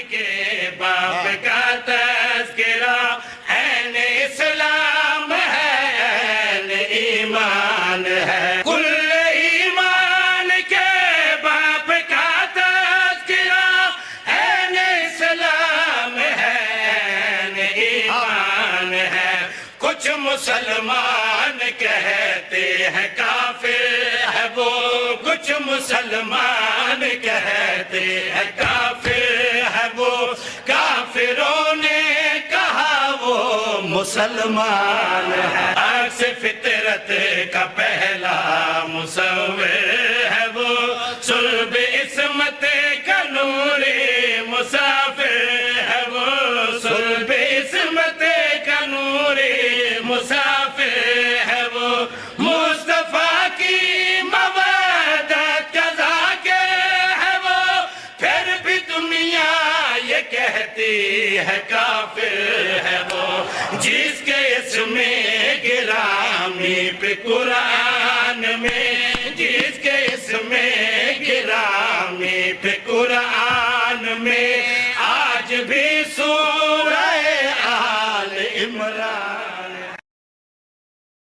کے باپ کا تذکرہ، عین اسلام ہے، عین ایمان ہے، کل ایمان کے باپ کا تذکرہ، عین اسلام ہے، عین ایمان ہے۔ کچھ مسلمان کہتے ہیں کافر ہے وہ، کچھ مسلمان کہتے ہیں کافر ہے وہ، کافروں نے کہا وہ مسلمان ہے۔ عکس فطرت کا پہلا مصور ہے وہ، صلب عصمت کا نوری مسافر ہے وہ، صلب عصمت کا نوری مسافر ہے وہ، مصطفیٰ کی مودت کا ذاکر ہے وہ، پھر بھی دنیا یہ کہتی ہے کافر ہے وہ، جس کے اسم گرامی پہ قرآن میں، جس کے اسم گرامی پہ قرآن میں آج بھی